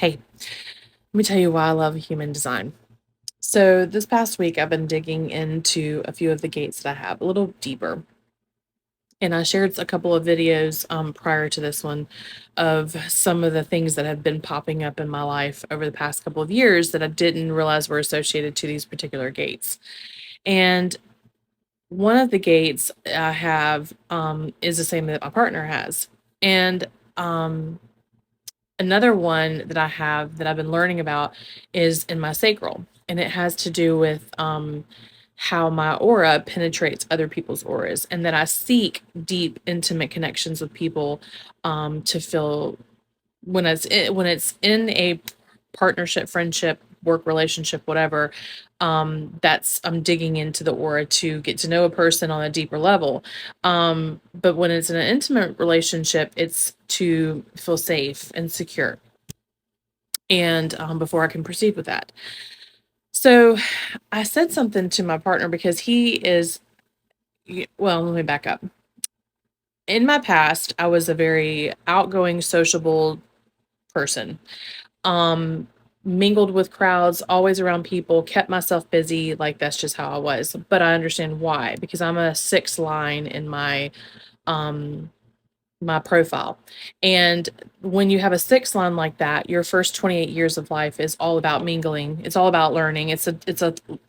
Hey, let me tell you why I love human design. So, this past week, I've been digging into a few of the gates that I have a little deeper. And I shared a couple of videos prior to this one of some of the things that have been popping up in my life over the past couple of years that I didn't realize were associated to these particular gates. And one of the gates I have is the same that my partner has. And um, another one that I have that I've been learning about is in my sacral, and it has to do with how my aura penetrates other people's auras, and that I seek deep, intimate connections with people to feel when it's in a partnership, friendship, work relationship, whatever. That's I'm digging into the aura to get to know a person on a deeper level. But when it's in an intimate relationship, it's to feel safe and secure, and before I can proceed with that. So I said something to my partner because well, let me back up. In my past, I was a very outgoing, sociable person. Um, Mingled with crowds, always around people, kept myself busy. Like that's just how I was. But I understand why, because I'm a six line in um my profile. And when you have a six line like that, your first 28 years of life is all about mingling. It's all about learning. It's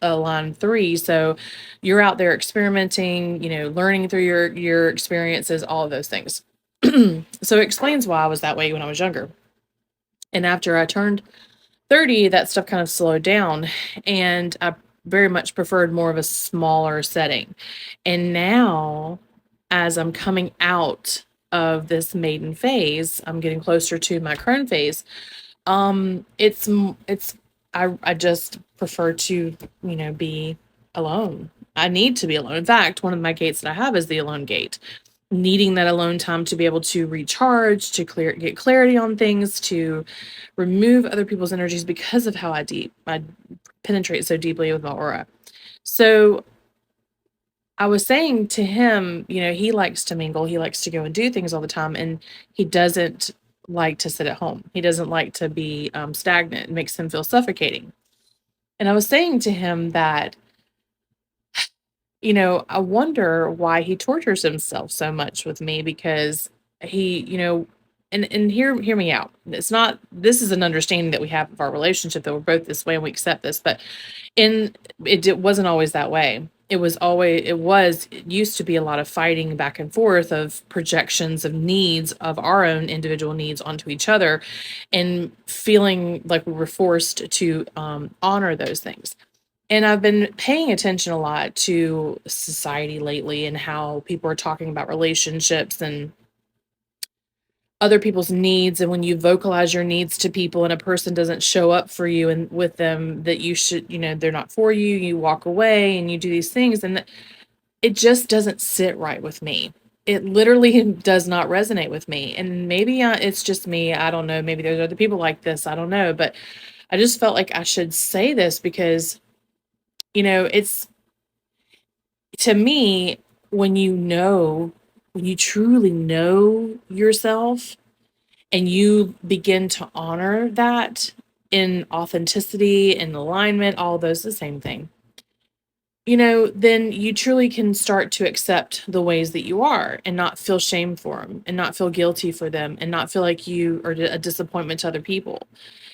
a line three. So you're out there experimenting, learning through your experiences, all of those things. So it explains why I was that way when I was younger. And after I turned 30, that stuff kind of slowed down, and I very much preferred more of a smaller setting. And now, as I'm coming out of this maiden phase, I'm getting closer to my crone phase. It's I just prefer to, be alone. I need to be alone. In fact, one of my gates that I have is the alone gate. Needing that alone time to be able to recharge, to get clarity on things, to remove other people's energies because of how I penetrate so deeply with my aura. So I was saying to him, he likes to mingle, he likes to go and do things all the time, and he doesn't like to sit at home. He doesn't like to be stagnant. It makes him feel suffocating. And I was saying to him that, I wonder why he tortures himself so much with me, because he, and hear me out. It's not This is an understanding that we have of our relationship, that we're both this way and we accept this, but in it wasn't always that way. It used to be a lot of fighting back and forth of projections of needs of our own individual needs onto each other, and feeling like we were forced to honor those things. And I've been paying attention a lot to society lately and how people are talking about relationships and other people's needs. And when you vocalize your needs to people and a person doesn't show up for you and with them, that you should, they're not for you, you walk away and you do these things. And it just doesn't sit right with me. It literally does not resonate with me. And maybe it's just me. I don't know. Maybe there's other people like this. I don't know. But I just felt like I should say this because, it's to me, when when you truly know yourself and you begin to honor that in authenticity and alignment, all those the same thing, then you truly can start to accept the ways that you are and not feel shame for them and not feel guilty for them and not feel like you are a disappointment to other people,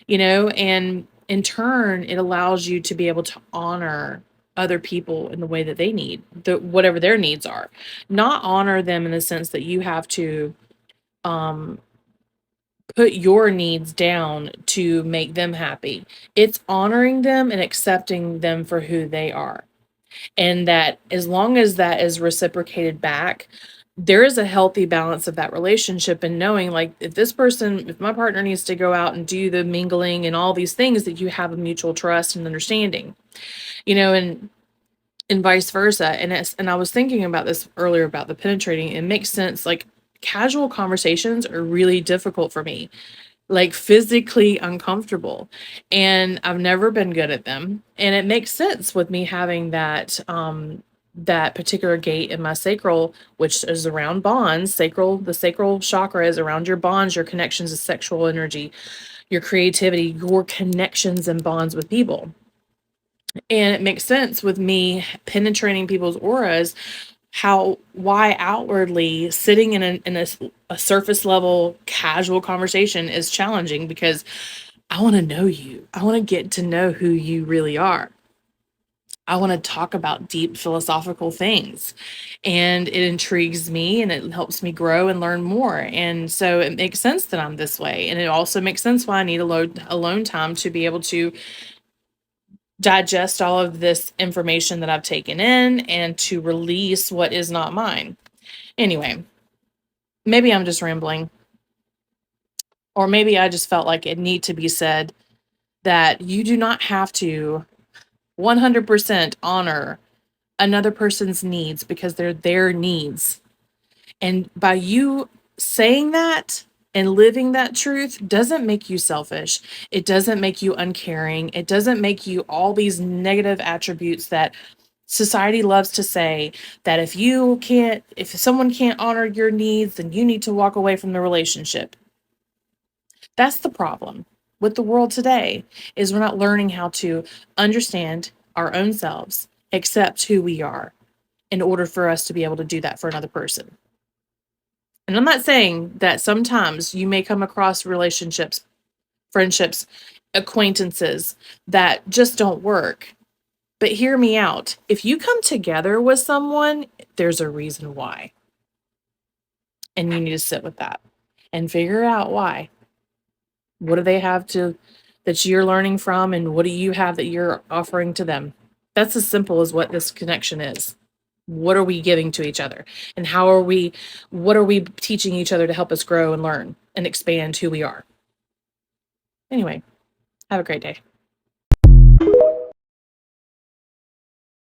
and in turn, it allows you to be able to honor other people in the way that they need whatever their needs are, not honor them in the sense that you have to um put your needs down to make them happy. It's honoring them and accepting them for who they are. And that as long as that is reciprocated back, there is a healthy balance of that relationship, and knowing, like, if my partner needs to go out and do the mingling and all these things, that you have a mutual trust and understanding, and vice versa. And I was thinking about this earlier about the penetrating. It makes sense. Like, casual conversations are really difficult for me, like physically uncomfortable, and I've never been good at them. And it makes sense with me having that particular gate in my sacral, which is around bonds. The sacral chakra is around your bonds, your connections of sexual energy, your creativity, your connections and bonds with people. And it makes sense with me penetrating people's auras, why outwardly sitting in a surface level casual conversation is challenging, because I want to know you. I want to get to know who you really are. I want to talk about deep philosophical things, and it intrigues me and it helps me grow and learn more. And so it makes sense that I'm this way. And it also makes sense why I need alone time to be able to digest all of this information that I've taken in and to release what is not mine. Anyway, maybe I'm just rambling, or maybe I just felt like it need to be said that you do not have to 100% honor another person's needs because they're their needs. And by you saying that and living that truth doesn't make you selfish. It doesn't make you uncaring. It doesn't make you all these negative attributes that society loves to say, that if someone can't honor your needs, then you need to walk away from the relationship. That's the problem with the world today, is we're not learning how to understand our own selves, accept who we are, in order for us to be able to do that for another person. And I'm not saying that sometimes you may come across relationships, friendships, acquaintances that just don't work. But hear me out. If you come together with someone, there's a reason why. And you need to sit with that and figure out why. What do they have that you're learning from, and what do you have that you're offering to them? That's as simple as what this connection is. What are we giving to each other? And what are we teaching each other to help us grow and learn and expand who we are? Anyway, have a great day.